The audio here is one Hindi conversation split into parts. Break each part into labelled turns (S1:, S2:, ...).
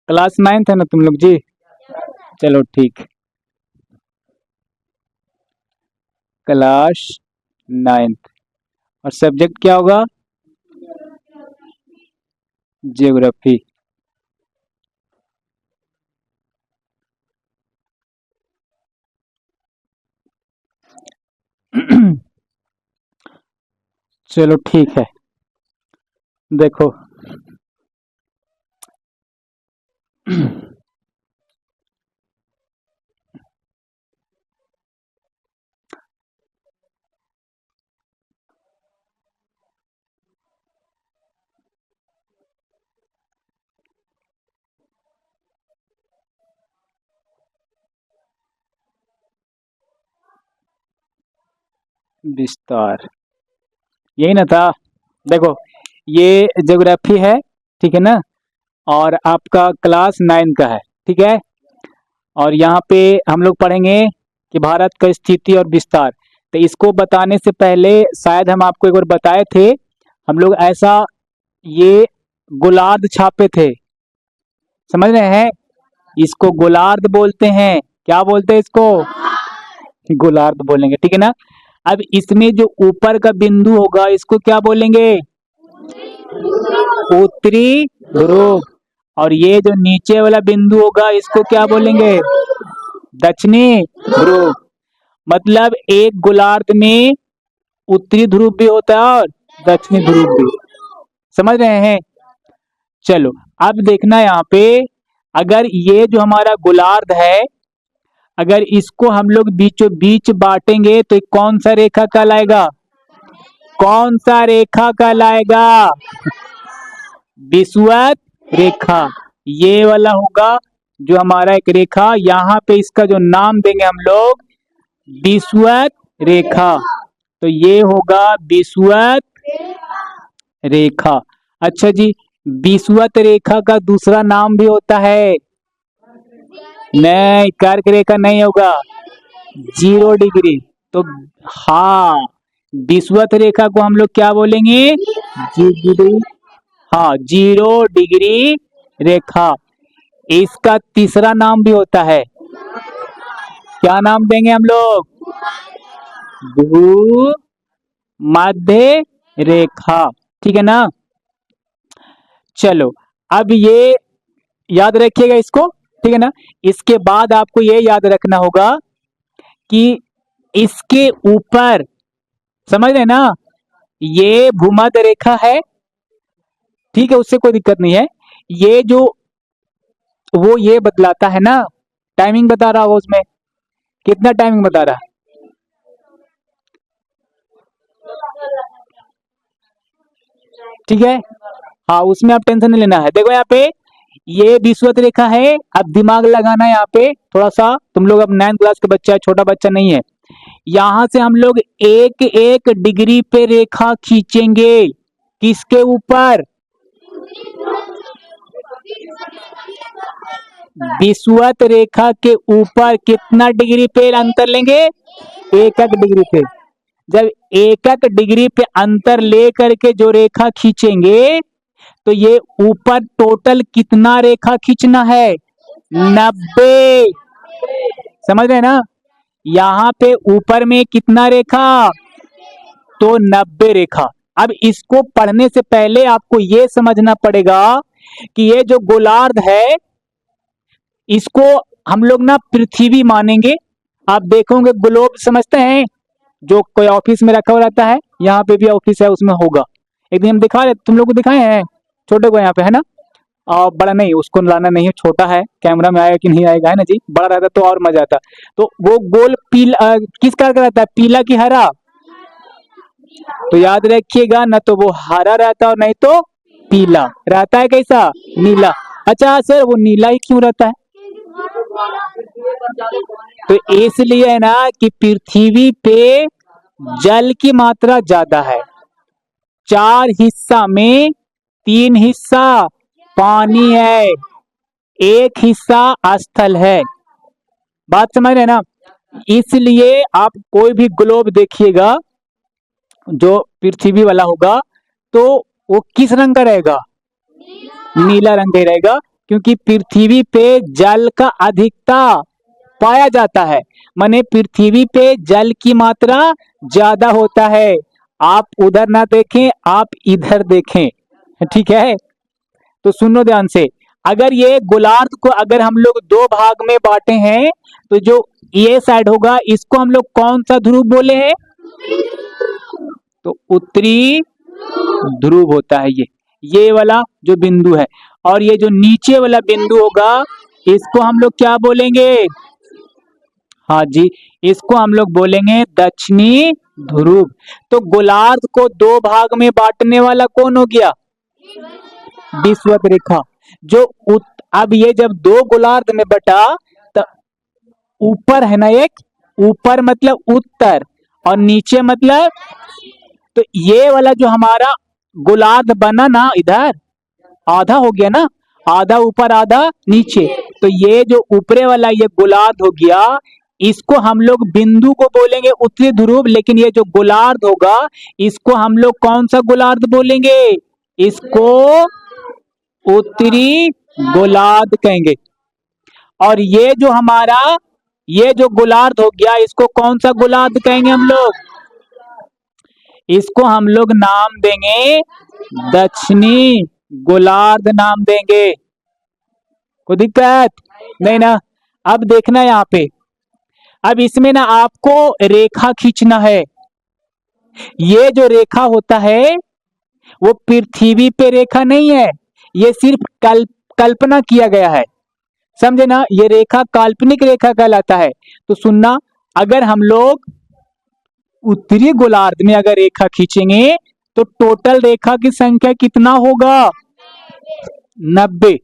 S1: क्लास 9th है ना तुम लोग जी? चलो ठीक, क्लास 9th। और सब्जेक्ट क्या होगा? ज्योग्राफी। चलो ठीक है, देखो विस्तार, यही ना था? देखो, ये ज्योग्राफी है, ठीक है ना? और आपका क्लास 9 का है, ठीक है? और यहाँ पे हम लोग पढ़ेंगे कि भारत का स्थिति और विस्तार। तो इसको बताने से पहले शायद हम आपको एक बार बताए थे, हम लोग ऐसा ये गोलार्ध छापे थे, समझ रहे हैं? इसको गोलार्ध बोलते हैं। क्या बोलते हैं इसको? गोलार्ध बोलेंगे, ठीक है ना? अब इसमें जो ऊपर का बिंदु होगा इसको क्या बोलेंगे? उत्तरी ध्रुव। और ये जो नीचे वाला बिंदु होगा इसको क्या बोलेंगे? दक्षिणी ध्रुव। मतलब एक गोलार्ध में उत्तरी ध्रुव भी होता है और दक्षिणी ध्रुव भी। समझ रहे हैं? चलो, अब देखना यहाँ पे, अगर ये जो हमारा गोलार्ध है, अगर इसको हम लोग बीचों बीच बांटेंगे तो कौन सा रेखा कहलाएगा? कौन सा रेखा कहलाएगा? विषुवत रेखा। ये वाला होगा जो हमारा एक रेखा, यहाँ पे इसका जो नाम देंगे हम लोग विषुवत रेखा। तो ये होगा विषुवत रेखा। अच्छा जी, विषुवत रेखा का दूसरा नाम भी होता है? नहीं, कर्क रेखा नहीं होगा, 0 डिग्री। तो हाँ, विषुवत रेखा को हम लोग क्या बोलेंगे? हाँ, 0 डिग्री रेखा। इसका तीसरा नाम भी होता है, क्या नाम देंगे हम लोग? भू मध्य रेखा, ठीक है ना? चलो, अब ये याद रखिएगा इसको, ठीक है ना? इसके बाद आपको ये याद रखना होगा कि इसके ऊपर, समझ रहे ना, ये भूमध्य रेखा है, ठीक है, उससे कोई दिक्कत नहीं है। ये जो वो ये बतलाता है ना, टाइमिंग बता रहा होगा उसमें, कितना टाइमिंग बता रहा? ठीक है, हाँ, उसमें आप टेंशन नहीं लेना है। देखो यहाँ पे ये विषुवत रेखा है, अब दिमाग लगाना है यहाँ पे थोड़ा सा। तुम लोग अब 9th क्लास के बच्चा है, छोटा बच्चा नहीं है। यहाँ से हम लोग 1-1 डिग्री पे रेखा खींचेंगे। किसके ऊपर? विषुवत रेखा के ऊपर कितना डिग्री पे अंतर लेंगे? 1-1 डिग्री पे। जब 1-1 डिग्री पे अंतर ले करके जो रेखा खींचेंगे तो ये ऊपर टोटल कितना रेखा खींचना है? 90। समझ रहे हैं ना? यहाँ पे ऊपर में कितना रेखा? तो 90 रेखा। अब इसको पढ़ने से पहले आपको ये समझना पड़ेगा कि ये जो गोलार्ध है इसको हम लोग ना पृथ्वी मानेंगे। आप देखोगे ग्लोब, समझते हैं? जो कोई ऑफिस में रखा हुआ रहता है, यहाँ पे भी ऑफिस है, उसमें होगा। एक दिन हम दिखा रहे, तुम लोग को दिखाए हैं छोटे को यहाँ पे, है ना? बड़ा नहीं, उसको लाना नहीं है, छोटा है। कैमरा में आएगा कि नहीं आएगा, है ना जी? बड़ा रहता तो और मजा आता। तो वो गोल पीला किस कलर का रहता है? पीला की हरा? तो याद रखिएगा, ना तो वो हरा रहता है और नहीं तो पीला रहता है। कैसा? नीला। अच्छा सर, वो नीला ही क्यों रहता है? तो इसलिए है ना कि पृथ्वी पे जल की मात्रा ज्यादा है। 4 हिस्सा में 3 हिस्सा पानी है, 1 हिस्सा स्थल है। बात समझ रहे ना? इसलिए आप कोई भी ग्लोब देखिएगा जो पृथ्वी वाला होगा तो वो किस रंग का रहेगा? नीला रंग का रहेगा। क्योंकि पृथ्वी पे जल का अधिकता पाया जाता है, माने पृथ्वी पे जल की मात्रा ज्यादा होता है। आप उधर ना देखें, आप इधर देखें, ठीक है। तो सुनो ध्यान से, अगर ये गोलार्ध को अगर हम लोग दो भाग में बांटे हैं, तो जो ये साइड होगा इसको हम लोग कौन सा ध्रुव बोले हैं? तो उत्तरी ध्रुव होता है ये वाला जो बिंदु है। और ये जो नीचे वाला बिंदु होगा इसको हम लोग क्या बोलेंगे? हाँ जी, इसको हम लोग बोलेंगे दक्षिणी ध्रुव। तो गोलार्ध को दो भाग में बांटने वाला कौन हो गया? विषुवत रेखा। जो अब ये जब दो गोलार्ध में बटा, तो ऊपर है ना, एक ऊपर मतलब उत्तर और नीचे मतलब, तो ये वाला जो हमारा गोलार्ध बना ना, इधर आधा हो गया ना, आधा ऊपर आधा नीचे। तो ये जो ऊपरे वाला ये गोलार्ध हो गया, इसको हम लोग बिंदु को बोलेंगे उत्तरी ध्रुव, लेकिन ये जो गोलार्ध होगा इसको हम लोग कौन सा गोलार्ध बोलेंगे? इसको उत्तरी गोलार्ध कहेंगे। और ये जो हमारा ये जो गोलार्ध हो गया इसको कौन सा गोलार्ध कहेंगे हम लोग? इसको हम लोग नाम देंगे दक्षिणी गोलार्ध नाम देंगे। कोई दिक्कत नहीं ना? अब देखना यहाँ पे, अब इसमें ना आपको रेखा खींचना है। ये जो रेखा होता है वो पृथ्वी पे रेखा नहीं है, ये सिर्फ कल्पना किया गया है, समझे ना? ये रेखा काल्पनिक रेखा कहलाता है। तो सुनना, अगर हम लोग उत्तरी गोलार्ध में अगर रेखा खींचेंगे तो टोटल रेखा की संख्या कितना होगा? 90।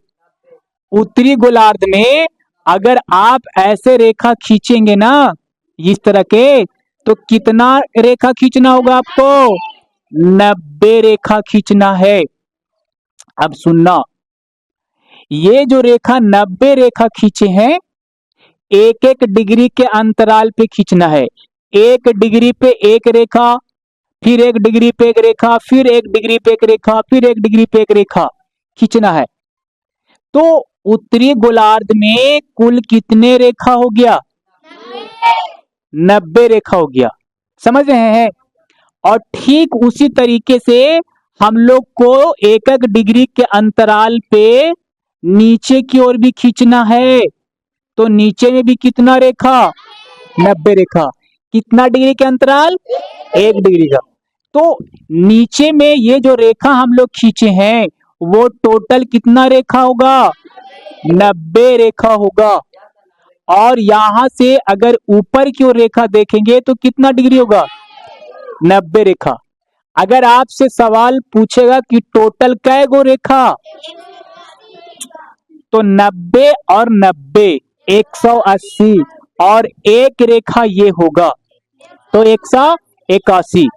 S1: उत्तरी गोलार्ध में अगर आप ऐसे रेखा खींचेंगे ना इस तरह के, तो कितना रेखा खींचना होगा आपको? 90 रेखा खींचना है। अब सुनना, ये जो रेखा 90 रेखा खींचे हैं, एक एक डिग्री के अंतराल पे खींचना है। एक डिग्री पे एक रेखा, फिर एक डिग्री पे एक रेखा, फिर एक डिग्री पे एक रेखा, फिर एक डिग्री पे एक रेखा खींचना है। तो उत्तरी गोलार्ध में कुल कितने रेखा हो गया? 90 रेखा हो गया, समझ रहे हैं? और ठीक उसी तरीके से हम लोग को एक एक डिग्री के अंतराल पे नीचे की ओर भी खींचना है। तो नीचे में भी कितना रेखा? 90 रेखा। कितना डिग्री के अंतराल? 1 डिग्री का। तो नीचे में ये जो रेखा हम लोग खींचे हैं वो टोटल कितना रेखा होगा? 90 रेखा होगा। और यहां से अगर ऊपर की ओर रेखा देखेंगे तो कितना डिग्री होगा? 90 रेखा। अगर आपसे सवाल पूछेगा कि टोटल कै गो रेखा, तो 90 और 90 180, और एक रेखा ये होगा तो 181।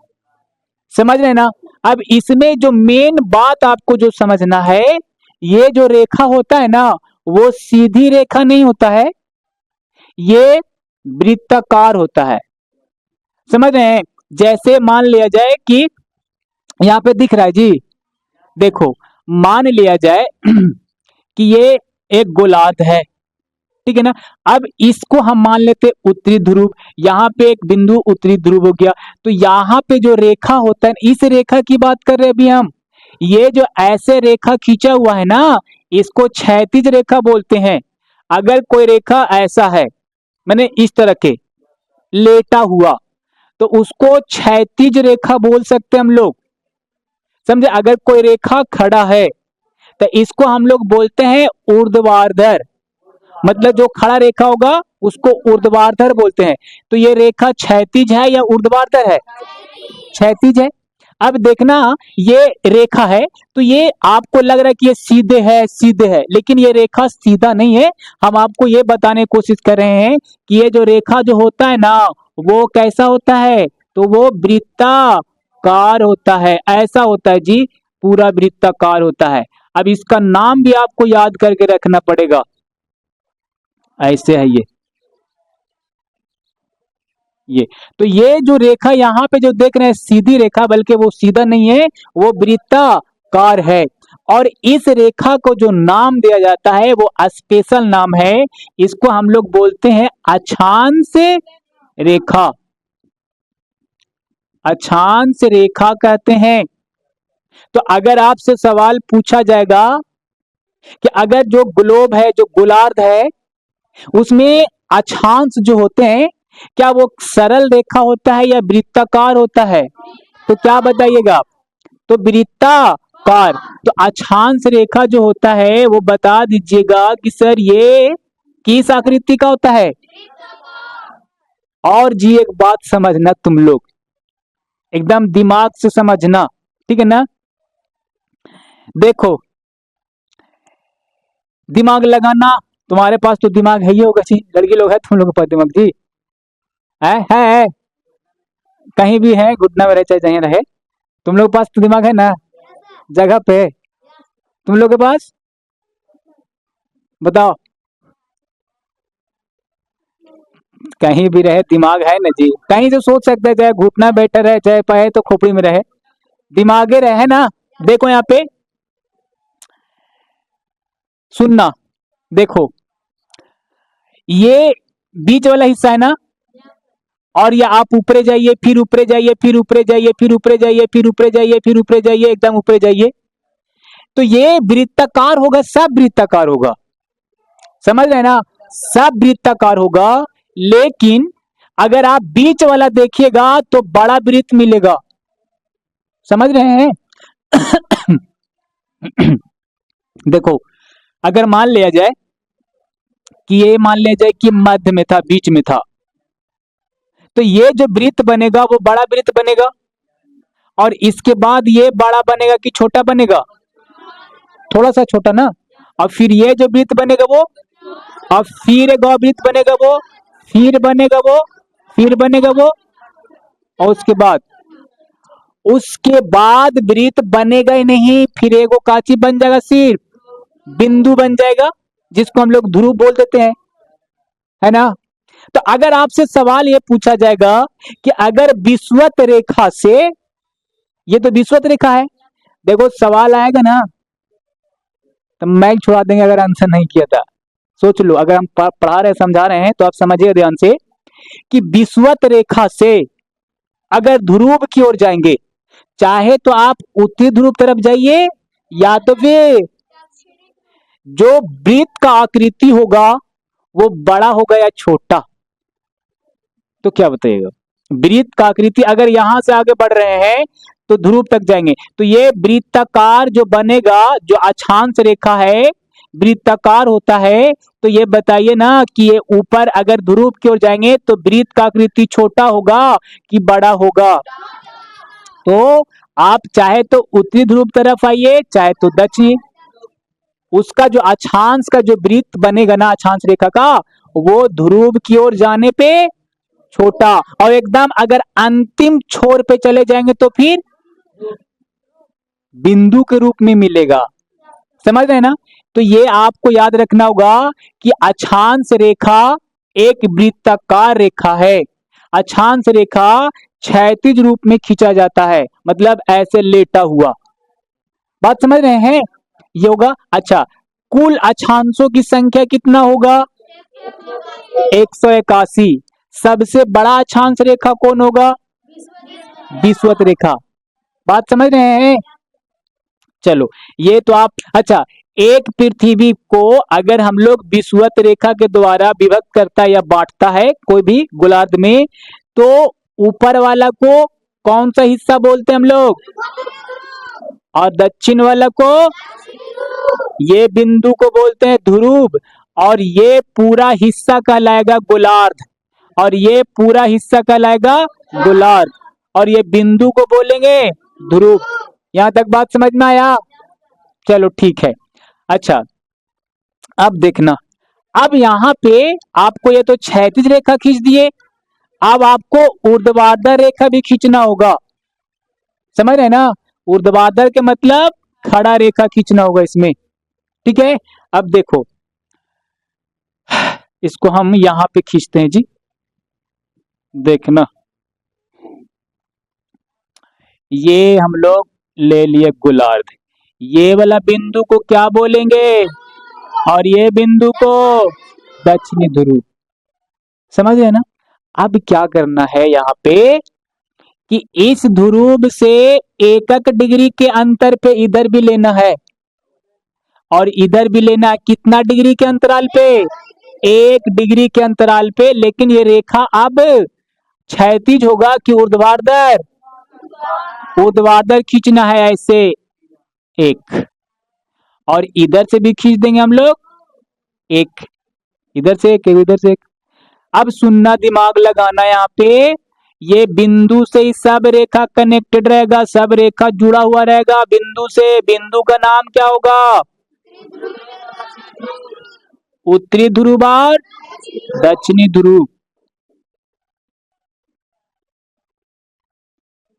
S1: समझ रहे ना? अब इसमें जो मेन बात आपको जो समझना है, ये जो रेखा होता है ना वो सीधी रेखा नहीं होता है, ये वृत्ताकार होता है। समझ रहे हैं? जैसे मान लिया जाए कि यहाँ पे दिख रहा है जी, देखो मान लिया जाए कि ये एक गोलार्ध है, ठीक है ना? अब इसको हम मान लेते उत्तरी ध्रुव, यहाँ पे एक बिंदु उत्तरी ध्रुव हो गया। तो यहाँ पे जो रेखा होता है, इस रेखा की बात कर रहे हैं अभी हम। ये जो ऐसे रेखा खींचा हुआ है ना, इसको क्षैतिज रेखा बोलते हैं। अगर कोई रेखा ऐसा है, मैंने इस तरह के लेटा हुआ, तो उसको क्षैतिज रेखा बोल सकते हैं हम लोग, समझे? अगर कोई रेखा खड़ा है तो इसको हम लोग बोलते हैं ऊर्ध्वाधर, मतलब जो खड़ा रेखा होगा उसको ऊर्ध्वाधर बोलते हैं। तो ये रेखा क्षैतिज है या ऊर्ध्वाधर है? क्षैतिज है। अब देखना, ये रेखा है तो ये आपको लग रहा है कि ये सीधे है, सीधे है, लेकिन ये रेखा सीधा नहीं है। हम आपको ये बताने की कोशिश कर रहे हैं कि ये जो रेखा जो होता है ना वो कैसा होता है? तो वो वृत्ताकार होता है। ऐसा होता है जी, पूरा वृत्ताकार होता है। अब इसका नाम भी आपको याद करके रखना पड़ेगा। ऐसे है ये तो ये जो रेखा यहाँ पे जो देख रहे हैं सीधी रेखा, बल्कि वो सीधा नहीं है, वो वृत्ताकार है। और इस रेखा को जो नाम दिया जाता है वो स्पेशल नाम है, इसको हम लोग बोलते हैं अक्षांश रेखा। अक्षांश रेखा कहते हैं। तो अगर आपसे सवाल पूछा जाएगा कि अगर जो ग्लोब है, जो गोलार्ध है, उसमें अक्षांश जो होते हैं, क्या वो सरल रेखा होता है या वृत्ताकार होता है? तो क्या बताइएगा? तो वृत्ताकार। तो अक्षांश रेखा जो होता है वो बता दीजिएगा कि सर ये किस आकृति का होता है। और जी एक बात समझना तुम लोग, एकदम दिमाग से समझना, ठीक है ना? देखो, दिमाग लगाना, तुम्हारे पास तो दिमाग है ही होगा जी, लड़की लोग है तुम लोग के पास दिमाग जी, है कहीं भी है, घुटना में रहे चाहे जहीं रहे, तुम लोग के पास तो दिमाग है ना, जगह पे तुम लोग के पास, बताओ। कहीं भी रहे दिमाग है ना जी, कहीं से सोच सकते हैं, चाहे घुटना बैठा रहे, चाहे पाए तो खोपड़ी में रहे, दिमागे रहे ना। देखो यहाँ पे सुनना, देखो ये बीच वाला हिस्सा है ना, और ये आप ऊपरे जाइए, फिर ऊपरे जाइए, फिर ऊपरे जाइए, फिर ऊपरे जाइए, फिर ऊपरे जाइए, फिर ऊपरे जाइए, एकदम ऊपरे जाइए, तो ये वृत्ताकार होगा, सब वृत्ताकार होगा, समझ रहे हैं ना, सब वृत्ताकार होगा। लेकिन अगर आप बीच वाला देखिएगा तो बड़ा वृत्त मिलेगा, समझ रहे हैं? देखो, अगर मान लिया जाए कि ये मान लिया जाए कि मध्य में था, बीच में था, तो ये जो वृत्त बनेगा वो बड़ा वृत्त बनेगा, और इसके बाद ये बड़ा बनेगा कि छोटा बनेगा? थोड़ा सा छोटा ना। और फिर ये जो वृत्त बनेगा वो, और फिर एक और वृत्त बनेगा वो, फिर बनेगा वो, फिर बनेगा वो, और उसके बाद वृत्त बनेगा ही नहीं, फिर एगो काची बन जाएगा, सिर्फ बिंदु बन जाएगा, जिसको हम लोग ध्रुव बोल देते हैं, है ना? तो अगर आपसे सवाल ये पूछा जाएगा कि अगर विषुवत रेखा से, ये तो विषुवत रेखा है, देखो सवाल आएगा ना तो मैच छुड़ा देंगे अगर आंसर नहीं किया था। सोच लो, अगर हम पढ़ा रहे समझा रहे हैं तो आप समझिए ध्यान से कि विषुवत रेखा से अगर ध्रुव की ओर जाएंगे, चाहे तो आप उत्तरी ध्रुव तरफ जाइए, या तो फिर जो वृत्त का आकृति होगा वो बड़ा होगा या छोटा, तो क्या बताइएगा? वृत्त का आकृति अगर यहां से आगे बढ़ रहे हैं तो ध्रुव तक जाएंगे, तो ये वृत्ताकार जो बनेगा, जो अक्षांश रेखा है वृत्ताकार होता है, तो ये बताइए ना कि ये ऊपर अगर ध्रुव की ओर जाएंगे तो वृत्त का आकृति छोटा होगा कि बड़ा होगा? तो आप चाहे तो उत्तरी ध्रुव तरफ आइए, चाहे तो दक्षिणी, उसका जो अक्षांश का जो वृत्त बनेगा ना अक्षांश रेखा का, वो ध्रुव की ओर जाने पे छोटा, और एकदम अगर अंतिम छोर पे चले जाएंगे तो फिर बिंदु के रूप में मिलेगा, समझ रहे हैं ना? तो ये आपको याद रखना होगा कि अक्षांश रेखा एक वृत्ताकार रेखा है, अक्षांश रेखा क्षैतिज रूप में खींचा जाता है, मतलब ऐसे लेटा हुआ, बात समझ रहे हैं? ये होगा। अच्छा, कुल अक्षांशों की संख्या कितना होगा? 181। सबसे बड़ा अक्षांश रेखा कौन होगा? विषुवत रेखा, बात समझ रहे हैं? चलो, ये तो आप, अच्छा, एक पृथ्वी को अगर हम लोग विषुवत रेखा के द्वारा विभक्त करता है या बांटता है कोई भी गोलार्ध में, तो ऊपर वाला को कौन सा हिस्सा बोलते हैं हम लोग, और दक्षिण वाला को, ये बिंदु को बोलते हैं ध्रुव, और ये पूरा हिस्सा कहलाएगा गोलार्ध, और ये पूरा हिस्सा कहलाएगा गोलार्ध, और ये बिंदु को बोलेंगे ध्रुव। यहां तक बात समझ में आया? चलो ठीक है। अच्छा, अब देखना, अब यहाँ पे आपको ये तो क्षैतिज रेखा खींच दिए, अब आपको ऊर्ध्वाधर रेखा भी खींचना होगा, समझ रहे हैं ना? ऊर्ध्वाधर के मतलब खड़ा रेखा खींचना होगा इसमें, ठीक है? अब देखो, इसको हम यहां पे खींचते हैं जी, देखना, ये हम लोग ले लिए गोलार्ध, ये वाला बिंदु को क्या बोलेंगे, और ये बिंदु को दक्षिणी ध्रुव। समझ रहे ना। अब क्या करना है यहाँ पे कि इस ध्रुव से एकक डिग्री के अंतर पे इधर भी लेना है और इधर भी लेना है। कितना डिग्री के अंतराल पे, 1 डिग्री के अंतराल पे। लेकिन ये रेखा अब क्षैतिज होगा कि ऊर्ध्वाधर, ऊर्ध्वाधर खींचना है ऐसे एक, और इधर से भी खींच देंगे हम लोग एक, इधर से एक, इधर से एक। अब सुनना, दिमाग लगाना यहाँ पे। ये बिंदु से ही सब रेखा कनेक्टेड रहेगा, सब रेखा जुड़ा हुआ रहेगा बिंदु से। बिंदु का नाम क्या होगा, उत्तरी ध्रुव और दक्षिणी ध्रुव।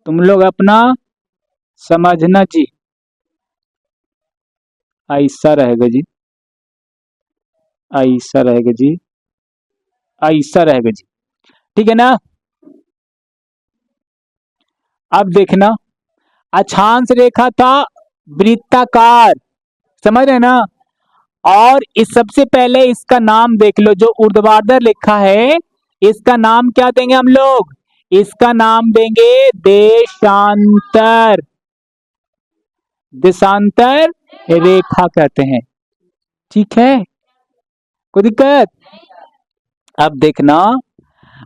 S1: तुम लोग अपना समझना जी, ऐसा रहेगा जी, ऐसा रहेगा जी, ऐसा रहेगा जी। ठीक है ना। अब देखना, अक्षांश रेखा था वृत्ताकार, समझ रहे ना। और इस सबसे पहले इसका नाम देख लो, जो ऊर्ध्वाधर रेखा है इसका नाम क्या देंगे हम लोग, इसका नाम देंगे देशांतर, देशांतर रेखा कहते हैं। ठीक है, कोई दिक्कत। अब देखना,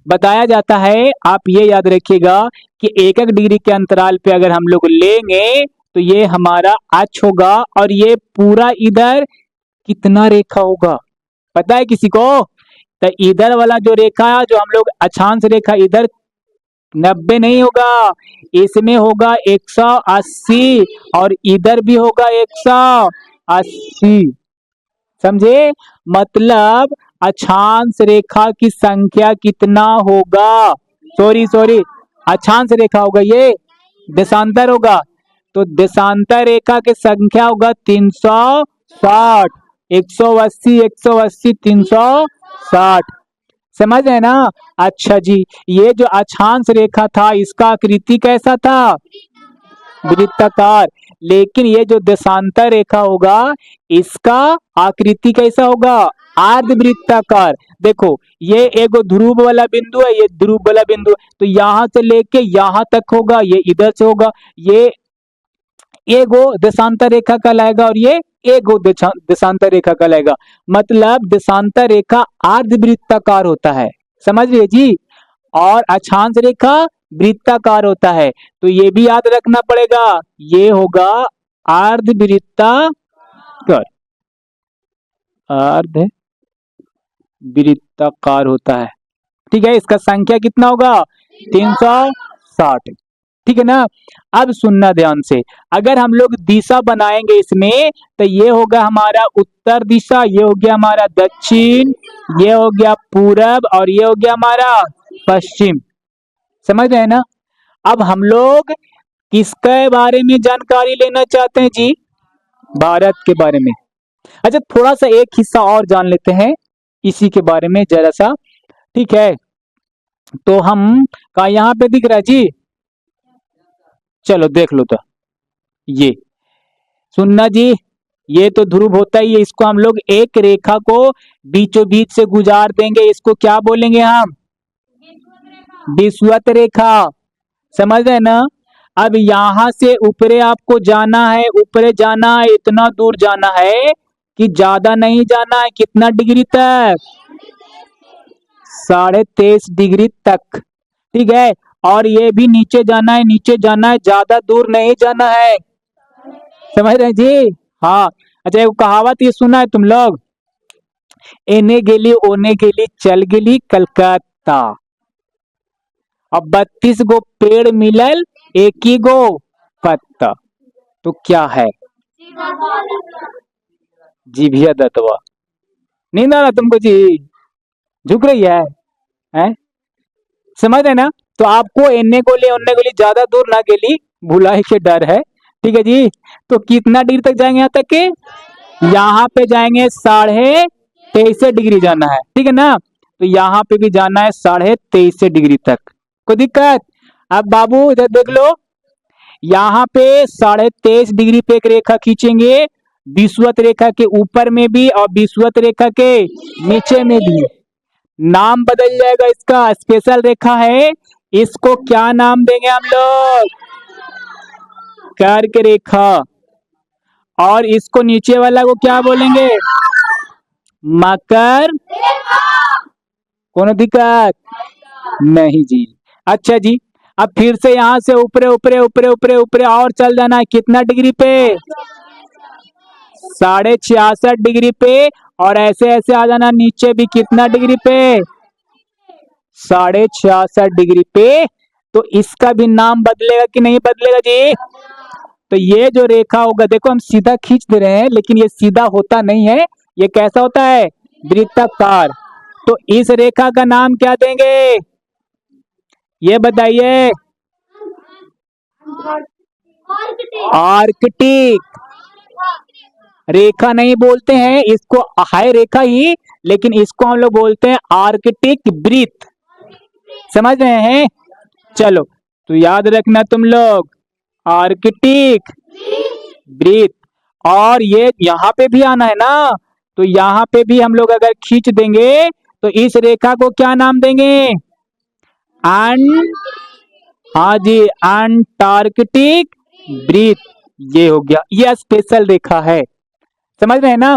S1: बताया जाता है, आप ये याद रखिएगा कि 1 डिग्री के अंतराल पे अगर हम लोग लेंगे तो ये हमारा अक्ष होगा, और ये पूरा इधर कितना रेखा होगा पता है किसी को। तो इधर वाला जो रेखा है, जो हम लोग अक्षांश रेखा, इधर 90 नहीं होगा, इसमें होगा 180, और इधर भी होगा 180। समझे, मतलब अक्षांश रेखा की संख्या कितना होगा, सॉरी अक्षांश रेखा होगा, ये देशांतर होगा, तो देशांतर रेखा की संख्या होगा 360, 180 180 360। समझ है ना। अच्छा जी, ये जो अक्षांश रेखा था इसका आकृति कैसा था, वृत्ताकार। लेकिन ये जो देशांतर रेखा होगा इसका आकृति कैसा होगा, अर्धवृत्ताकार। देखो, ये एक ध्रुव वाला बिंदु है, ये ध्रुव वाला बिंदु है, तो यहां से लेके यहां तक होगा, ये इधर से होगा, ये एगो देशांतर रेखा कहलाएगा और ये एगो देशांतर रेखा कहलाएगा। मतलब देशांतर रेखा अर्धवृत्ताकार होता है, समझ रहे जी। और अक्षांश रेखा वृत्ताकार होता है, तो ये भी याद रखना पड़ेगा, ये होगा अर्धवृत्ताकार, अर्धवृत्ताकार होता है। ठीक है, इसका संख्या कितना होगा, 360। ठीक है ना। अब सुनना ध्यान से, अगर हम लोग दिशा बनाएंगे इसमें, तो ये होगा हमारा उत्तर दिशा, ये हो गया हमारा दक्षिण, ये हो गया पूरब, और ये हो गया हमारा पश्चिम। समझ रहे हैं ना। अब हम लोग किसके बारे में जानकारी लेना चाहते हैं जी, भारत के बारे में। अच्छा, थोड़ा सा एक हिस्सा और जान लेते हैं इसी के बारे में जरा सा। ठीक है, तो हम का यहाँ पे दिख रहा है जी, चलो देख लो। तो ये सुनना जी, ये तो ध्रुव होता ही है, इसको हम लोग एक रेखा को बीचों बीच से गुजार देंगे, इसको क्या बोलेंगे हम, विषुवत रेखा। समझ रहे ना। अब यहां से ऊपरे आपको जाना है, ऊपरे जाना है, इतना दूर जाना है कि ज्यादा नहीं जाना है, कितना डिग्री तक, 23.5 डिग्री तक। ठीक है, और ये भी नीचे जाना है, नीचे जाना है, ज्यादा दूर नहीं जाना है। समझ रहे जी। हाँ। अच्छा, एक कहावत ये सुना है तुम लोग, एने गेली ओने गेली चल गेली कलकत्ता, अब 32 गो पेड़ मिलल एक ही गो पत्ता, तो क्या है, जीभिया दतवा। नींद आ रहा तुमको जी, झुक रही है? समझ है ना। तो आपको एने गोली ओने गोली ज्यादा दूर ना गेली, भुलाई के डर है। ठीक है जी। तो कितना डिग्री तक जाएंगे, यहाँ तक के यहाँ पे जाएंगे 23.5 डिग्री जाना है। ठीक है ना, तो यहाँ पे भी जाना है 23.5 डिग्री तक। कोई दिक्कत। अब बाबू इधर देख लो, यहाँ पे 23.5 डिग्री पे एक रेखा खींचेंगे, विषुवत रेखा के ऊपर में भी और विषुवत रेखा के नीचे में भी। नाम बदल जाएगा, इसका स्पेशल रेखा है। इसको क्या नाम देंगे हम लोग? कर्क रेखा। और इसको नीचे वाला को क्या बोलेंगे? मकर। कोनो दिक्कत नहीं जी। अच्छा जी, अब फिर से यहां से ऊपरे ऊपरे ऊपरे ऊपरे ऊपरे और चल जाना है। कितना डिग्री पे? 66.5 डिग्री पे। और ऐसे ऐसे आ जाना नीचे भी। कितना डिग्री पे? 66.5 डिग्री पे। तो इसका भी नाम बदलेगा कि नहीं बदलेगा जी? तो ये जो रेखा होगा, देखो हम सीधा खींच दे रहे हैं लेकिन ये सीधा होता नहीं है, ये कैसा होता है? वृत्ताकार। तो इस रेखा का नाम क्या देंगे? ये बताइए। आर्कटिक रेखा नहीं बोलते हैं इसको, है रेखा ही, लेकिन इसको हम लोग बोलते हैं आर्कटिक वृत्त। समझ रहे हैं? चलो, तो याद रखना तुम लोग, आर्कटिक वृत्त। और ये यहाँ पे भी आना है ना, तो यहाँ पे भी हम लोग अगर खींच देंगे तो इस रेखा को क्या नाम देंगे? हाँ जी, अंटार्कटिक वृत्त। ये हो गया, ये स्पेशल रेखा है। समझ रहे हैं ना?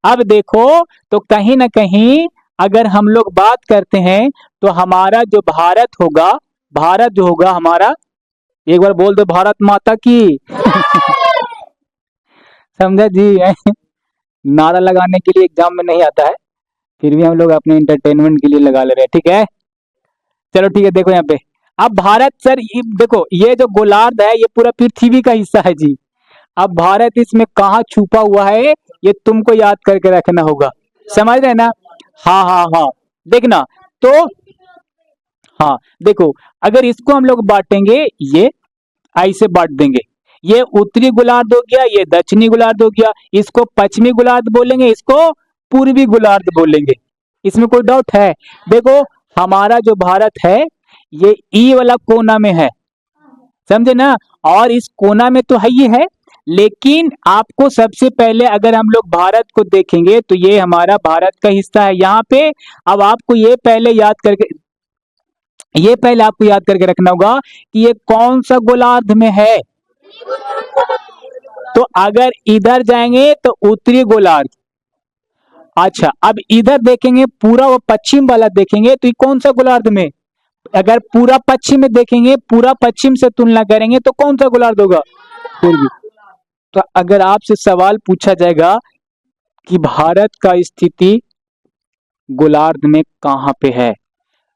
S1: अब देखो, तो कहीं ना कहीं अगर हम लोग बात करते हैं तो हमारा जो भारत होगा, भारत जो होगा हमारा, एक बार बोल दो भारत माता की। समझा जी? नारा लगाने के लिए एग्जाम में नहीं आता है, फिर भी हम लोग अपने एंटरटेनमेंट के लिए लगा ले रहे हैं। ठीक है, चलो ठीक है। देखो यहाँ पे, अब भारत सर, ये देखो, ये जो गोलार्ध है ये पूरा पृथ्वी का हिस्सा है जी। अब भारत इसमें कहाँ छुपा हुआ है, ये तुमको याद करके रखना होगा। समझ रहे ना? हाँ हाँ हाँ, देखना। तो हाँ देखो, अगर इसको हम लोग बांटेंगे, ये ऐसे बांट देंगे, ये उत्तरी गोलार्ध हो गया, ये दक्षिणी गोलार्ध हो गया। इसको पश्चिमी गोलार्ध बोलेंगे, इसको पूर्वी गोलार्ध बोलेंगे। इसमें कोई डाउट है? देखो, हमारा जो भारत है ये ई वाला कोना में है, समझे ना? और इस कोना में तो है ही है, लेकिन आपको सबसे पहले अगर हम लोग भारत को देखेंगे तो ये हमारा भारत का हिस्सा है यहाँ पे। अब आपको ये पहले याद करके रखना होगा कि ये कौन सा गोलार्ध में है। तो अगर इधर जाएंगे तो उत्तरी गोलार्ध। अच्छा, अब इधर देखेंगे, पूरा वो पश्चिम वाला देखेंगे तो ये कौन सा गोलार्ध में? अगर पूरा पश्चिम में देखेंगे, पूरा पश्चिम से तुलना करेंगे तो कौन सा गोलार्ध होगा? पूर्वी। तो अगर आपसे सवाल पूछा जाएगा कि भारत का स्थिति गोलार्ध में कहां पे है,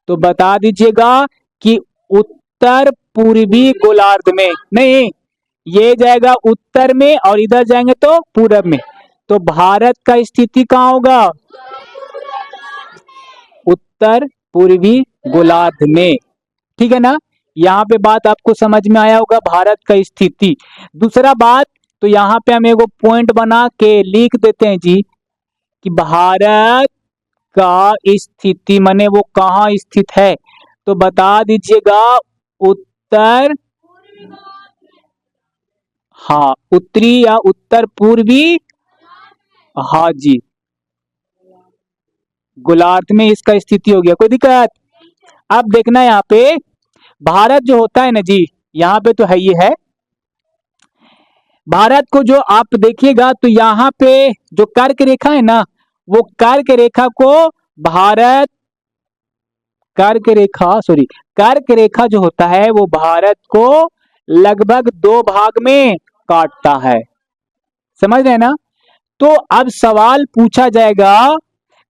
S1: तो बता दीजिएगा कि उत्तर पूर्वी गोलार्ध में। नहीं, ये जाएगा उत्तर में और इधर जाएंगे तो पूरब में। तो भारत का स्थिति कहाँ होगा? उत्तर पूर्वी गोलार्ध में। ठीक है ना? यहाँ पे बात आपको समझ में आया होगा, भारत का स्थिति। दूसरा बात, तो यहाँ पे हम एगो पॉइंट बना के लिख देते हैं जी कि भारत का स्थिति माने वो कहाँ स्थित है। तो बता दीजिएगा उत्तर, हाँ, उत्तरी या उत्तर पूर्वी, हाँ जी, गोलार्ध में इसका स्थिति हो गया। कोई दिक्कत? अब देखना यहाँ पे, भारत जो होता है ना जी, यहाँ पे तो है ही है। भारत को जो आप देखिएगा तो यहाँ पे जो कर्क रेखा है ना, वो कर्क रेखा को भारत, कर्क रेखा जो होता है वो भारत को लगभग 2 भाग में काटता है। समझ रहे हैं ना? तो अब सवाल पूछा जाएगा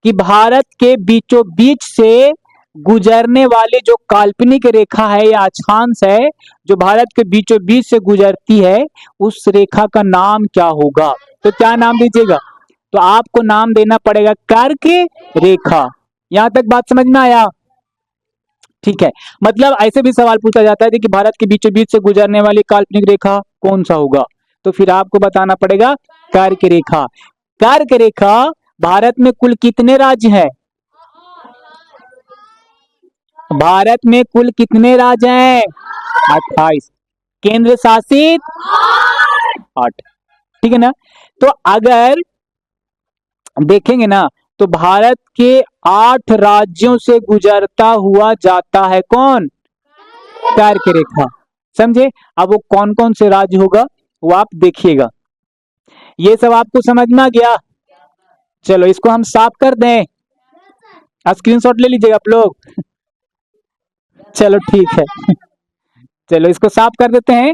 S1: कि भारत के बीचों बीच से गुजरने वाली जो काल्पनिक रेखा है या अक्षांश है, जो भारत के बीचों बीच से गुजरती है, उस रेखा का नाम क्या होगा? तो क्या नाम दीजिएगा? तो आपको नाम देना पड़ेगा कर्क रेखा। यहां तक बात समझ में आया? ठीक है, मतलब ऐसे भी सवाल पूछा जाता है कि भारत के बीचों बीच से गुजरने वाली काल्पनिक रेखा कौन सा होगा, तो फिर आपको बताना पड़ेगा कर्क रेखा। कर्क रेखा, भारत में कुल कितने राज्य हैं? भारत में कुल कितने राज्य हैं? 28। केंद्र शासित 8। ठीक है ना। तो अगर देखेंगे ना तो भारत के 8 राज्यों से गुजरता हुआ जाता है कौन? कर्क रेखा। समझे। अब वो कौन कौन से राज्य होगा वो आप देखिएगा। ये सब आपको समझ में आ गया। चलो इसको हम साफ कर दें, स्क्रीनशॉट ले लीजिएगा आप लोग। चलो ठीक है। चलो इसको साफ कर देते हैं।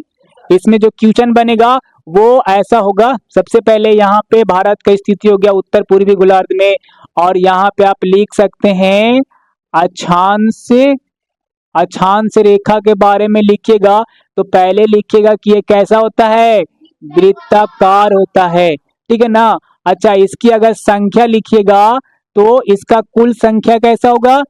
S1: इसमें जो क्वेश्चन बनेगा वो ऐसा होगा, सबसे पहले यहाँ पे भारत का स्थिति हो गया उत्तर पूर्वी गोलार्ध में, और यहाँ पे आप लिख सकते हैं अक्षांश अक्षांश रेखा के बारे में लिखिएगा। तो पहले लिखिएगा कि ये कैसा होता है, वृत्ताकार होता है। ठीक है ना। अच्छा, इसकी अगर संख्या लिखिएगा तो इसका कुल संख्या कैसा होगा,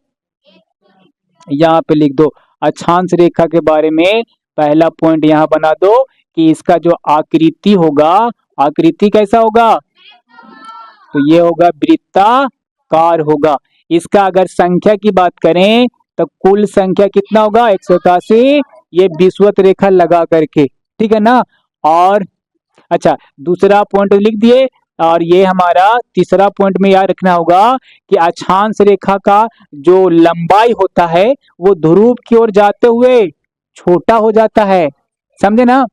S1: यहाँ पे लिख दो। अक्षांश रेखा के बारे में पहला पॉइंट यहाँ बना दो कि इसका जो आकृति होगा, आकृति कैसा होगा, तो ये होगा वृत्ताकार होगा। इसका अगर संख्या की बात करें तो कुल संख्या कितना होगा, 188, ये विषुवत रेखा लगा करके। ठीक है ना। और अच्छा, दूसरा पॉइंट लिख दिए। और ये हमारा तीसरा पॉइंट में याद रखना होगा कि अक्षांश रेखा का जो लंबाई होता है वो ध्रुव की ओर जाते हुए छोटा हो जाता है। समझे ना।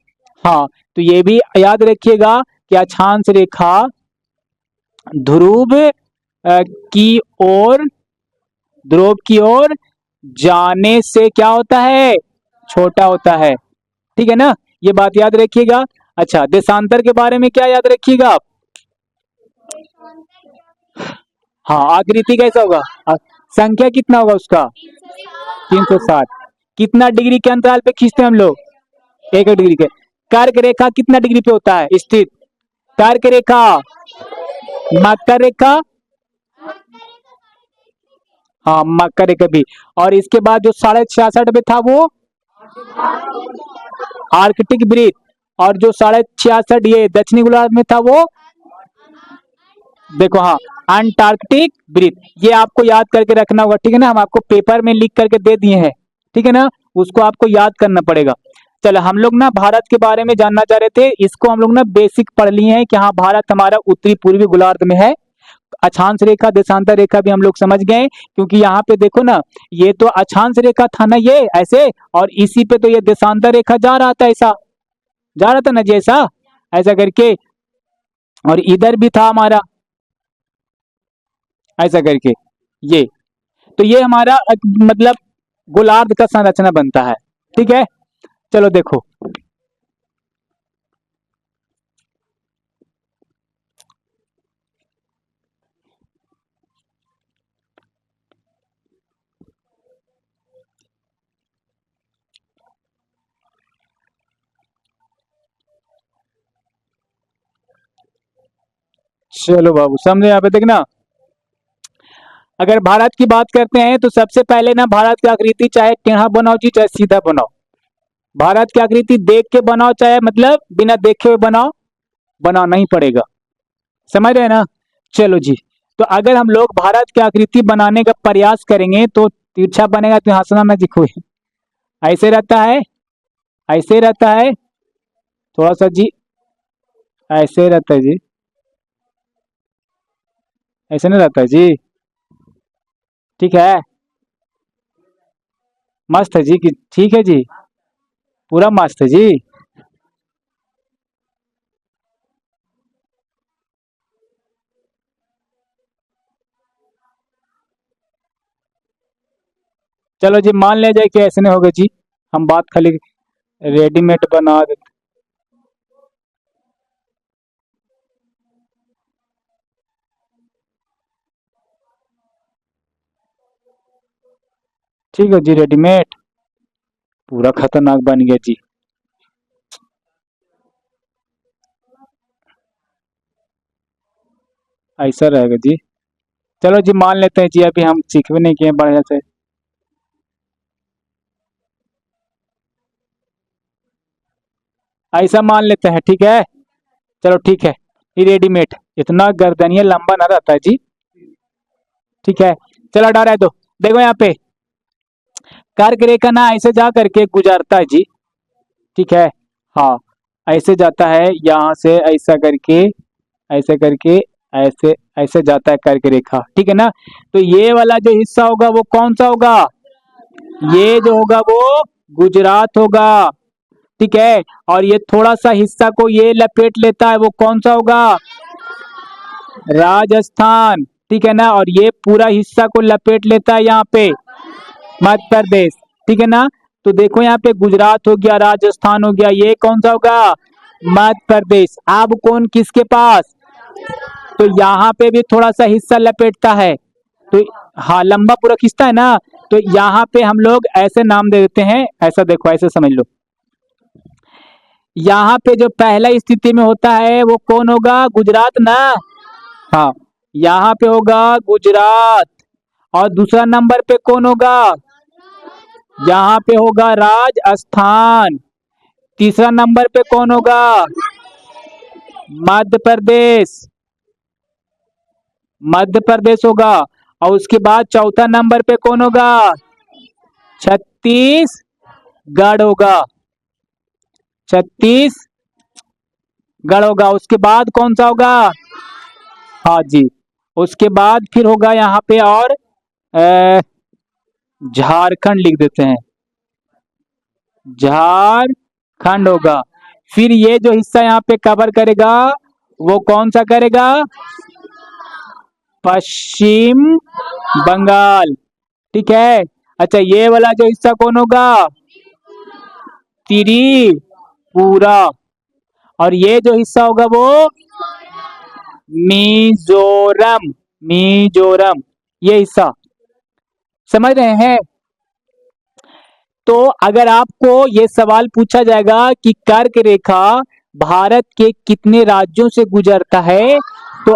S1: हाँ, तो ये भी याद रखिएगा कि अक्षांश रेखा ध्रुव की ओर जाने से क्या होता है, छोटा होता है। ठीक है ना, ये बात याद रखिएगा। अच्छा, देशांतर के बारे में क्या याद रखिएगा आप, हाँ आकृति कैसा होगा, संख्या कितना होगा उसका, 360। कितना डिग्री के अंतराल पे खींचते हैं हम लोग, 1 डिग्री के। कर्क रेखा कितना डिग्री पे होता है स्थित, कर्क रेखा, मकर रेखा, हाँ मकर रेखा भी। और इसके बाद जो 66.5 पे था वो आर्कटिक वृत्त, और जो 66.5 ये दक्षिणी गोलार्ध में था वो देखो, हाँ अंटार्कटिक वृत्त। ये आपको याद करके रखना होगा। ठीक है ना, हम आपको पेपर में लिख करके दे दिए हैं। ठीक है ना, उसको आपको याद करना पड़ेगा। चलो हम लोग ना भारत के बारे में जानना चाह रहे थे, इसको हम लोग ना बेसिक पढ़ लिए हैं कि हाँ भारत हमारा उत्तरी पूर्वी गोलार्ध में है। अक्षांश रेखा देशांतर रेखा भी हम लोग समझ गए, क्योंकि यहाँ पे देखो ना, ये तो अक्षांश रेखा था ना ये ऐसे, और इसी पे तो ये देशांतर रेखा जा रहा था, ऐसा जा रहा था ना जैसा ऐसा करके, और इधर भी था हमारा ऐसा करके ये। तो ये हमारा मतलब गोलार्ध का संरचना बनता है। ठीक है, चलो देखो चलो बाबू समझे। यहाँ पे देखना, अगर भारत की बात करते हैं तो सबसे पहले ना भारत की आकृति चाहे टेढ़ा बनाओ जी चाहे सीधा बनाओ, भारत की आकृति देख के बनाओ चाहे मतलब बिना देखे हुए बनाओ, बनाना ही पड़ेगा। समझ रहे हैं ना। चलो जी, तो अगर हम लोग भारत की आकृति बनाने का प्रयास करेंगे तो तिरछा बनेगा, तो हंसना ना दिखो, ऐसे रहता है, ऐसे रहता है थोड़ा सा जी, ऐसे रहता है जी, ऐसे नहीं रहता है जी। ठीक है, मस्त है जी, ठीक है जी, पूरा मस्त है जी। चलो जी, मान लिया जाए कि ऐसे नहीं होगा जी, हम बात खाली रेडीमेड बना देते। ठीक है जी, रेडीमेड पूरा खतरनाक बन गया जी। ऐसा रहेगा जी। चलो जी मान लेते हैं जी, अभी हम सीख भी नहीं किए बढ़िया से। ऐसा मान लेते हैं, ठीक है। चलो ठीक है, ये रेडीमेड इतना गर्दनिया लंबा ना रहता है जी। ठीक है, चलो हटा रहे दो। देखो यहाँ पे कर्क रेखा ना ऐसे जा करके गुजरता है जी, ठीक है। हाँ, ऐसे जाता है यहाँ से ऐसा करके, ऐसे करके, ऐसे ऐसे जाता है करके रेखा, ठीक है ना। तो ये वाला जो हिस्सा होगा वो कौन सा होगा, ये जो होगा वो गुजरात होगा, ठीक है। और ये थोड़ा सा हिस्सा को ये लपेट लेता है, वो कौन सा होगा, राजस्थान, ठीक है ना। और ये पूरा हिस्सा को लपेट लेता है यहाँ पे मध्य प्रदेश, ठीक है ना। तो देखो यहाँ पे गुजरात हो गया, राजस्थान हो गया, ये कौन सा होगा, मध्य प्रदेश। अब कौन किसके पास, तो यहाँ पे भी थोड़ा सा हिस्सा लपेटता है, तो हाँ लंबा पूरा खींचता है ना। तो यहाँ पे हम लोग ऐसे नाम दे देते हैं, ऐसा देखो, ऐसे समझ लो। यहाँ पे जो पहला स्थिति में होता है वो कौन होगा, गुजरात ना। हाँ, यहाँ पे होगा गुजरात। और दूसरा नंबर पे कौन होगा, यहाँ पे होगा राजस्थान। तीसरा नंबर पे कौन होगा, मध्य प्रदेश, मध्य प्रदेश होगा। और उसके बाद चौथा नंबर पे कौन होगा, छत्तीसगढ़ होगा, छत्तीसगढ़ होगा। उसके बाद कौन सा होगा, हाँ जी, उसके बाद फिर होगा यहाँ पे और झारखंड लिख देते हैं, झारखंड होगा। फिर ये जो हिस्सा यहाँ पे कवर करेगा वो कौन सा करेगा, पश्चिम बंगाल, ठीक है। अच्छा, ये वाला जो हिस्सा कौन होगा, त्रिपुरा। और ये जो हिस्सा होगा वो मिजोरम, मिजोरम, ये हिस्सा, समझ रहे हैं। तो अगर आपको ये सवाल पूछा जाएगा कि कर्क रेखा भारत के कितने राज्यों से गुजरता है, तो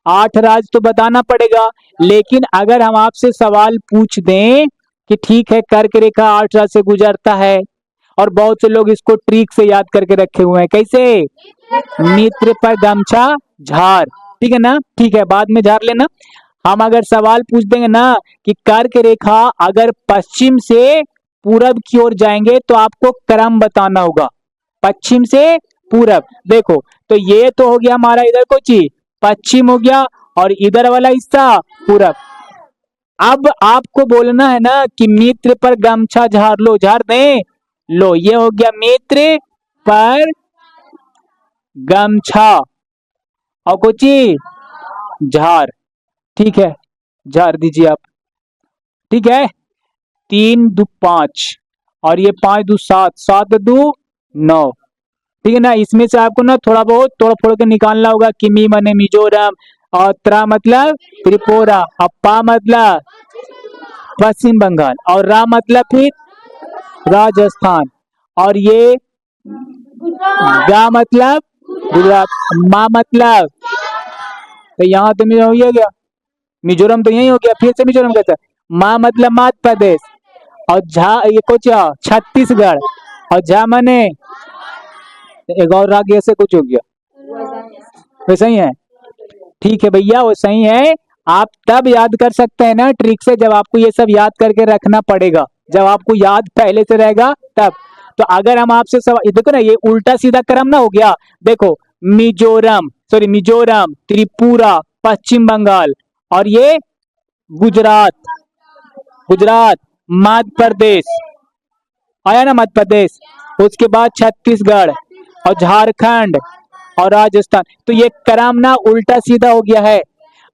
S1: आठ राज्य तो बताना पड़ेगा। लेकिन अगर हम आपसे सवाल पूछ दें कि ठीक है कर्क रेखा 8 राज्य से गुजरता है, और बहुत से लोग इसको ट्रिक से याद करके रखे हुए हैं, कैसे, मित्र पर गमछा झार, ठीक है ना, ठीक है, बाद में झार लेना। हम अगर सवाल पूछ देंगे ना कि कर्क रेखा अगर पश्चिम से पूरब की ओर जाएंगे तो आपको क्रम बताना होगा, पश्चिम से पूरब। देखो, तो ये तो हो गया हमारा इधर को चीज पश्चिम हो गया, और इधर वाला हिस्सा पूरब। अब आपको बोलना है ना कि मित्र पर गमछा झार लो, झार दें, लो ये हो गया मित्र पर गमछा और कुछ झार, ठीक है, झार दीजिए आप, ठीक है। 3 दू 5 और ये 5 दू 7, 7 दू 9, ठीक है ना। इसमें से आपको ना थोड़ा बहुत तोड़ फोड़ के निकालना होगा कि मी मने मिजोरम, और त्रा मतलब त्रिपुरा, और पा मतलब पश्चिम बंगाल, और रा मतलब फिर राजस्थान, और ये गा मतलब गुजरात, मा मतलब, तो यहाँ तो मेरा हो गया, मिजोरम तो यही हो गया, फिर से मिजोरम कहता है। मा मतलब मध्य प्रदेश, और झा ये कुछ छत्तीसगढ़, और झा मने एक और राज्य से कुछ हो गया, वैसा ही है, ठीक है भैया, वो सही है। आप तब याद कर सकते हैं ना ट्रिक से, जब आपको ये सब याद करके रखना पड़ेगा, जब आपको याद पहले से रहेगा तब। तो अगर हम आपसे सवाल, देखो ना ये उल्टा सीधा क्रम ना हो गया, देखो मिजोरम, सॉरी मिजोरम, त्रिपुरा, पश्चिम बंगाल, और ये गुजरात, गुजरात, मध्य प्रदेश, आया ना मध्य प्रदेश, उसके बाद छत्तीसगढ़ और झारखंड और राजस्थान। तो ये क्रम ना उल्टा सीधा हो गया है।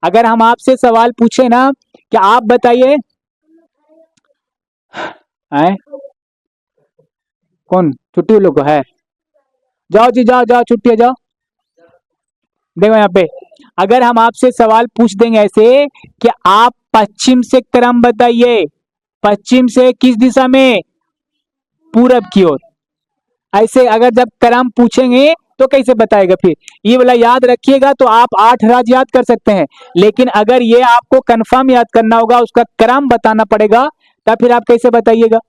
S1: अगर हम आपसे सवाल पूछे ना कि आप बताइए, कौन छुट्टी लोग है, जाओ जी जाओ जाओ, छुट्टी जाओ। देखो यहाँ पे अगर हम आपसे सवाल पूछ देंगे ऐसे कि आप पश्चिम से क्रम बताइए, पश्चिम से किस दिशा में, पूरब की ओर, ऐसे अगर जब क्रम पूछेंगे तो कैसे बताएगा। फिर ये वाला याद रखिएगा तो आप 8 राज्य याद कर सकते हैं। लेकिन अगर ये आपको कंफर्म याद करना होगा, उसका क्रम बताना पड़ेगा, तब फिर आप कैसे बताइएगा।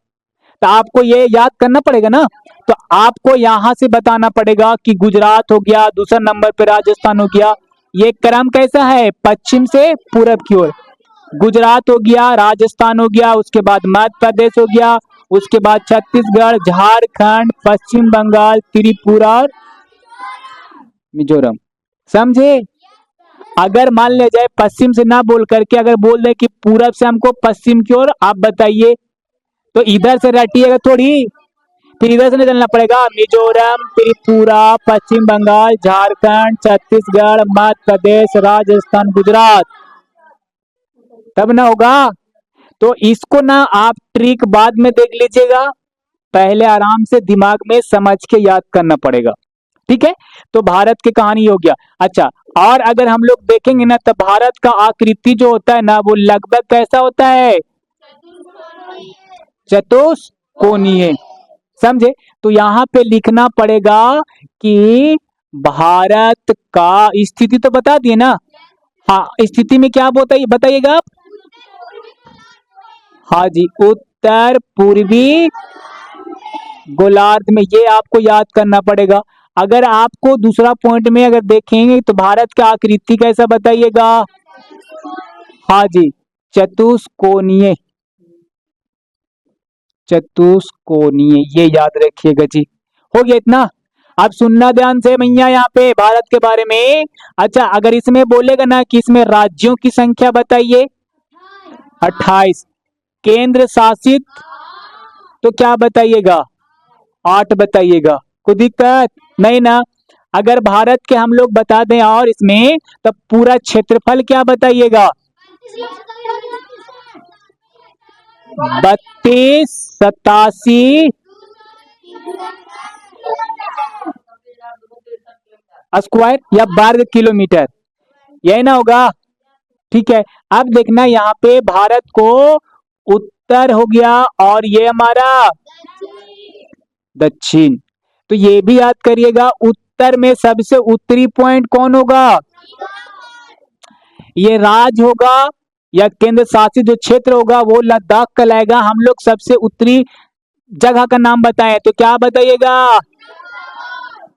S1: तो आपको ये याद करना पड़ेगा ना, तो आपको यहां से बताना पड़ेगा कि गुजरात हो गया, दूसरा नंबर पे राजस्थान हो गया। ये क्रम कैसा है, पश्चिम से पूरब की ओर, गुजरात हो गया, राजस्थान हो गया, उसके बाद मध्य प्रदेश हो गया, उसके बाद छत्तीसगढ़, झारखंड, पश्चिम बंगाल, त्रिपुरा और मिजोरम। समझे? अगर मान लिया जाए पश्चिम से ना बोल करके अगर बोल दे कि पूरब से हमको पश्चिम की ओर आप बताइए, तो इधर से रटिएगा थोड़ी, फिर इधर से निकलना पड़ेगा। मिजोरम, त्रिपुरा, पश्चिम बंगाल, झारखंड, छत्तीसगढ़, मध्य प्रदेश, राजस्थान, गुजरात, तब ना होगा। तो इसको ना आप ट्रिक बाद में देख लीजिएगा, पहले आराम से दिमाग में समझ के याद करना पड़ेगा। ठीक है, तो भारत की कहानी हो गया। अच्छा, और अगर हम लोग देखेंगे ना तो भारत का आकृति जो होता है ना वो लगभग कैसा होता है? चतुष्कोणीय। समझे? तो यहाँ पे लिखना पड़ेगा कि भारत का स्थिति तो बता दिए ना। हाँ, स्थिति में क्या बताइए, बताइएगा आप। हाँ जी, उत्तर पूर्वी गोलार्ध में, ये आपको याद करना पड़ेगा। अगर आपको दूसरा पॉइंट में अगर देखेंगे तो भारत का आकृति कैसा बताइएगा? हाँ जी, चतुष्कोणीय, चतुष्कोणीय, ये याद रखिएगा जी। हो गया इतना। अब सुनना ध्यान से भैया यहाँ पे भारत के बारे में। अच्छा, अगर इसमें बोलेगा ना कि इसमें राज्यों की संख्या बताइए, 28, केंद्र शासित तो क्या बताइएगा? 8 बताइएगा। कोई दिक्कत नहीं ना? अगर भारत के हम लोग बता दें और इसमें तो पूरा क्षेत्रफल क्या बताइएगा? 3287 स्क्वायर या वर्ग किलोमीटर, यही ना होगा? ठीक है, अब देखना यहाँ पे भारत को उत्तर हो गया और ये हमारा दक्षिण। तो ये भी याद करिएगा, उत्तर में सबसे उत्तरी पॉइंट कौन होगा? ये राज्य होगा या केंद्र शासित जो क्षेत्र होगा वो लद्दाख कहलाएगा। हम लोग सबसे उत्तरी जगह का नाम बताएं तो क्या बताइएगा?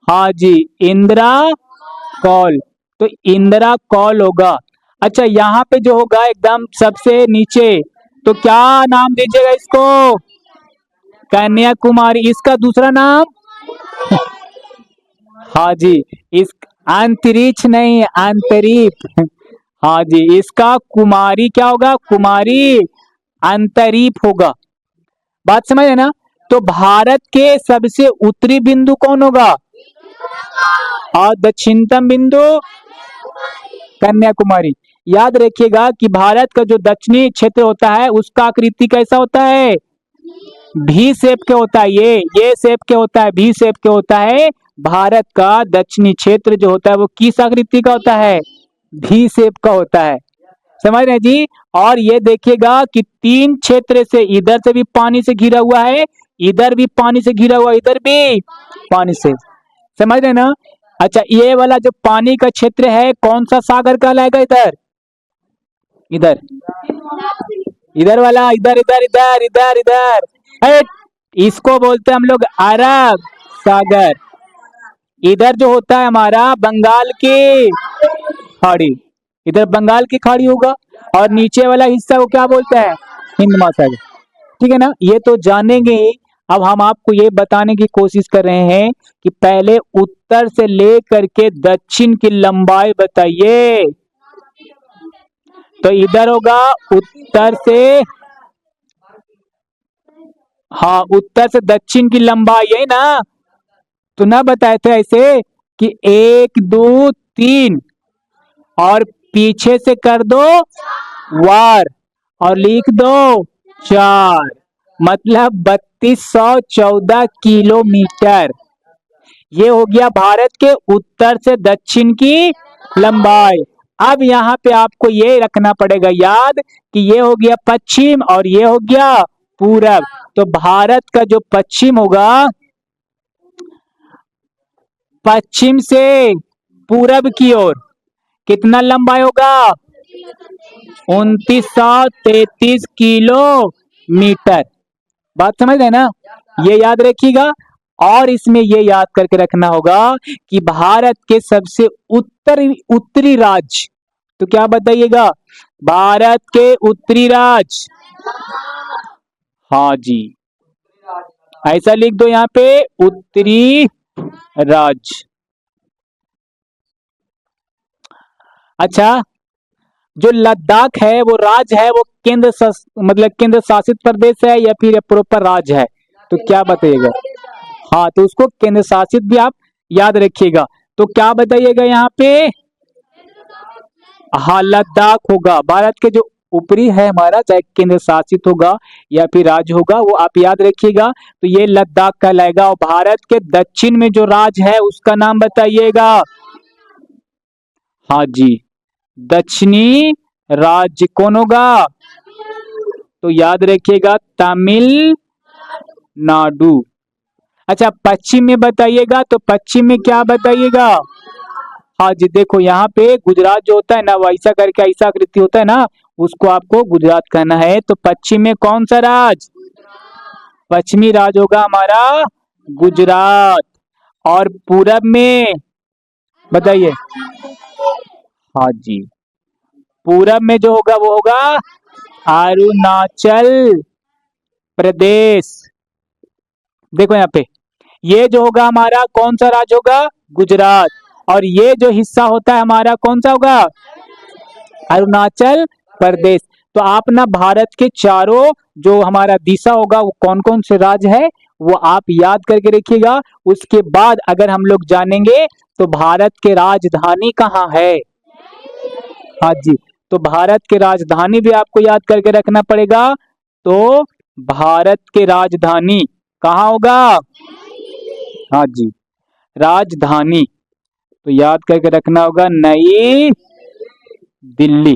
S1: हाँ जी, इंदिरा कौल, तो इंदिरा कौल होगा। अच्छा, यहाँ पे जो होगा एकदम सबसे नीचे, तो क्या नाम दीजिएगा इसको? कन्याकुमारी। इसका दूसरा नाम? हाँ जी, इस अंतरिक्ष नहीं, अंतरीप। हाँ जी, इसका कुमारी क्या होगा? कुमारी अंतरीप होगा। बात समझ है ना? तो भारत के सबसे उत्तरी बिंदु कौन होगा और दक्षिणतम बिंदु? कन्याकुमारी। याद रखिएगा कि भारत का जो दक्षिणी क्षेत्र होता है उसका आकृति कैसा होता है? भी शेप के होता है। ये शेप के होता है, भी शेप के होता है। भारत का दक्षिणी क्षेत्र जो होता है वो किस आकृति का होता है? भी शेप का होता है। समझ रहे जी? और ये देखिएगा कि 3 क्षेत्र से, इधर से भी पानी से घिरा हुआ है, इधर भी पानी से घिरा हुआ, इधर भी पानी से। समझ रहे ना? अच्छा, ये वाला जो पानी का क्षेत्र है कौन सा सागर कहलाएगा? इधर, इधर, इधर वाला, इधर इधर इधर इधर इधर, इसको बोलते हैं हम लोग अरब सागर। इधर जो होता है हमारा बंगाल की खाड़ी, इधर बंगाल की खाड़ी होगा और नीचे वाला हिस्सा को क्या बोलते हैं? हिंद महासागर। ठीक है ना? ये तो जानेंगे ही। अब हम आपको ये बताने की कोशिश कर रहे हैं कि पहले उत्तर से लेकर के दक्षिण की लंबाई बताइए। तो इधर होगा उत्तर से, हाँ, उत्तर से दक्षिण की लंबाई, यही ना? तो ना बताए थे ऐसे कि 1 2 3 और पीछे से कर दो वार और लिख दो 4, मतलब 3214 किलोमीटर। ये हो गया भारत के उत्तर से दक्षिण की लंबाई। अब यहाँ पे आपको ये रखना पड़ेगा याद कि ये हो गया पश्चिम और ये हो गया पूरब। तो भारत का जो पश्चिम होगा, पश्चिम से पूरब की ओर कितना लंबाई होगा? 2933 किलोमीटर। बात समझ रहे ना? ये याद रखिएगा। और इसमें ये याद करके रखना होगा कि भारत के सबसे उत्तरी राज्य, तो क्या बताइएगा? भारत के उत्तरी राज्य, हाँ जी, ऐसा लिख दो यहाँ पे उत्तरी राज्य। अच्छा, जो लद्दाख है वो राज्य है, वो मतलब केंद्र शासित प्रदेश है या फिर प्रॉपर राज्य है? तो क्या बताइएगा? हाँ, तो उसको केंद्र शासित भी आप याद रखिएगा। तो क्या बताइएगा यहाँ पे? हाँ, लद्दाख होगा। भारत के जो ऊपरी है हमारा, चाहे केंद्र शासित होगा या फिर राज्य होगा, वो आप याद रखिएगा। तो ये लद्दाख कहलाएगा। और भारत के दक्षिण में जो राज्य है उसका नाम बताइएगा। हाँ जी, दक्षिणी राज्य कौन होगा? तो याद रखिएगा तमिलनाडु। अच्छा, पश्चिम में बताइएगा। तो पश्चिम में क्या बताइएगा? हाँ जी, देखो यहाँ पे गुजरात जो होता है ना, वो ऐसा करके ऐसा आकृति होता है ना, उसको आपको गुजरात कहना है। तो पश्चिम में कौन सा राज्य? पश्चिमी राज्य होगा हमारा गुजरात। और पूरब में बताइए। हाँ जी, पूरब में जो होगा वो होगा अरुणाचल प्रदेश। देखो यहाँ पे, ये जो होगा हमारा कौन सा राज्य होगा? गुजरात। और ये जो हिस्सा होता है हमारा कौन सा होगा? अरुणाचल प्रदेश। तो आप ना भारत के चारों जो हमारा दिशा होगा वो कौन कौन से राज्य है वो आप याद करके रखिएगा। उसके बाद अगर हम लोग जानेंगे तो भारत के राजधानी कहाँ है। हाँ जी, तो भारत के राजधानी भी आपको याद करके रखना पड़ेगा। तो भारत के राजधानी कहाँ होगा? हाँ जी, राजधानी तो याद करके रखना होगा नई दिल्ली।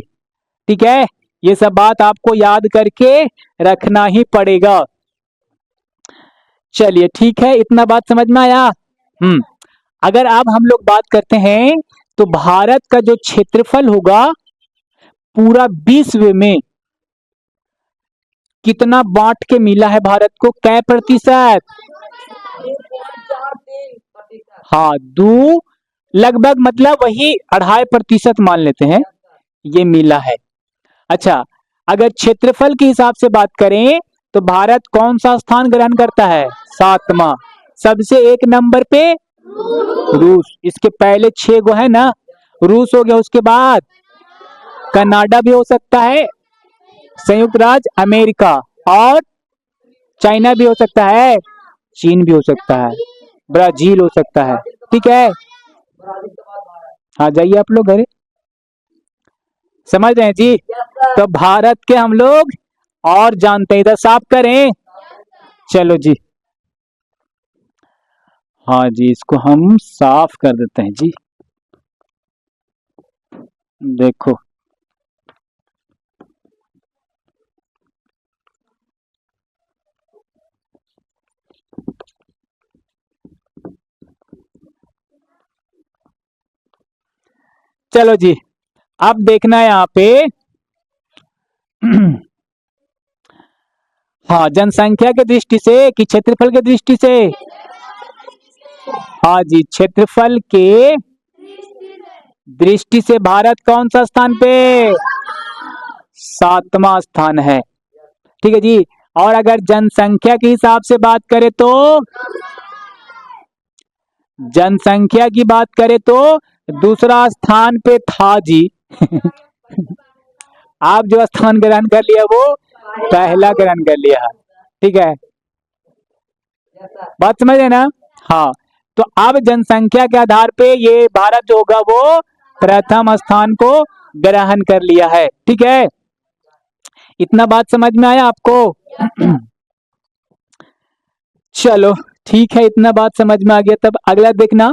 S1: ठीक है, ये सब बात आपको याद करके रखना ही पड़ेगा। चलिए ठीक है, इतना बात समझ में आया। अगर अब हम लोग बात करते हैं तो भारत का जो क्षेत्रफल होगा पूरा विश्व में कितना बांट के मिला है भारत को? कै प्रतिशत? हाँ, दो लगभग, मतलब वही 2.5% मान लेते हैं ये मिला है। अच्छा, अगर क्षेत्रफल के हिसाब से बात करें तो भारत कौन सा स्थान ग्रहण करता है? 7वां। सबसे 1 नंबर पे रूस। इसके पहले 6 गो है ना, रूस हो गया, उसके बाद कनाडा भी हो सकता है, संयुक्त राज्य अमेरिका, और चाइना भी हो सकता है, चीन भी हो सकता है, ब्राजील हो सकता है। ठीक है, हाँ जाइए आप लोग घरे। समझ रहे हैं जी? तो भारत के हम लोग और जानते हैं। इधर साफ करें, चलो जी। हाँ जी, इसको हम साफ कर देते हैं जी। देखो, चलो जी, अब देखना है यहाँ पे हाँ, जनसंख्या की दृष्टि से कि क्षेत्रफल की दृष्टि से? हाँ जी, क्षेत्रफल के दृष्टि से भारत कौन सा स्थान पे? 7वां स्थान है। ठीक है जी। और अगर जनसंख्या के हिसाब से बात करें तो, जनसंख्या की बात करें तो दूसरा स्थान पे था जी आप जो स्थान ग्रहण कर लिया वो पहला ग्रहण कर लिया। ठीक है, बात समझ है ना? हाँ, तो अब जनसंख्या के आधार पे ये भारत जो होगा वो प्रथम स्थान को ग्रहण कर लिया है। ठीक है, इतना बात समझ में आया आपको? चलो ठीक है, इतना बात समझ में आ गया। तब अगला देखना,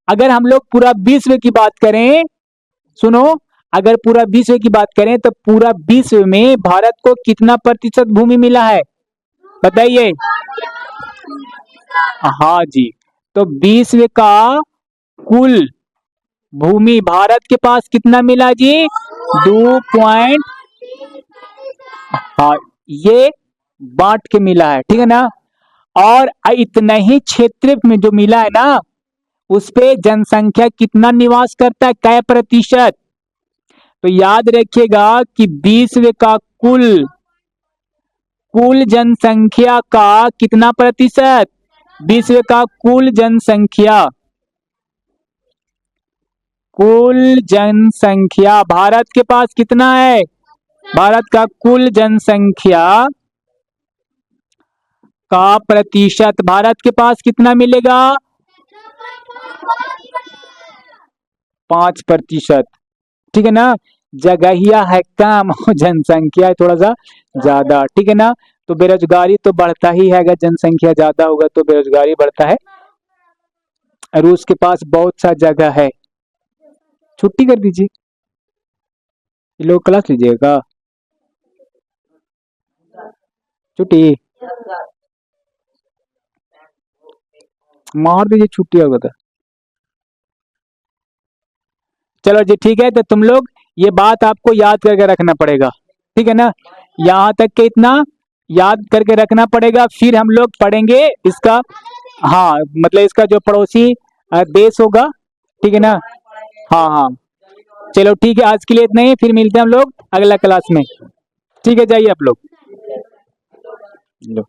S1: अगर हम लोग पूरा विश्व की बात करें, सुनो, अगर पूरा विश्व की बात करें तो पूरा विश्व में भारत को कितना प्रतिशत भूमि मिला है बताइए? हाँ जी, तो विश्व का कुल भूमि भारत के पास कितना मिला जी? 2 पॉइंट, हाँ, ये बांट के मिला है। ठीक है ना? और इतना ही क्षेत्र में जो मिला है ना, उस पे जनसंख्या कितना निवास करता है, कै प्रतिशत? तो याद रखिएगा कि विश्व का कुल कुल जनसंख्या का कितना प्रतिशत? विश्व का कुल जनसंख्या, कुल जनसंख्या भारत के पास कितना है? भारत का कुल जनसंख्या का प्रतिशत भारत के पास कितना मिलेगा? 5%। ठीक है ना, जगहिया है कम और जनसंख्या है थोड़ा सा ज्यादा। ठीक है ना, तो बेरोजगारी तो बढ़ता ही है, अगर जनसंख्या ज्यादा होगा तो बेरोजगारी बढ़ता है। रूस के पास बहुत सा जगह है। छुट्टी कर दीजिए, ये लोग क्लास लीजिएगा, छुट्टी मार दीजिए, छुट्टी होगा तो। चलो जी ठीक है, तो तुम लोग ये बात आपको याद करके रखना पड़ेगा। ठीक है ना, यहाँ तक के इतना याद करके रखना पड़ेगा, फिर हम लोग पढ़ेंगे इसका। हाँ मतलब इसका जो पड़ोसी देश होगा। ठीक है ना, हाँ हाँ, चलो ठीक है, आज के लिए इतना ही, फिर मिलते हैं हम लोग अगला क्लास में। ठीक है, जाइए आप लोग लो।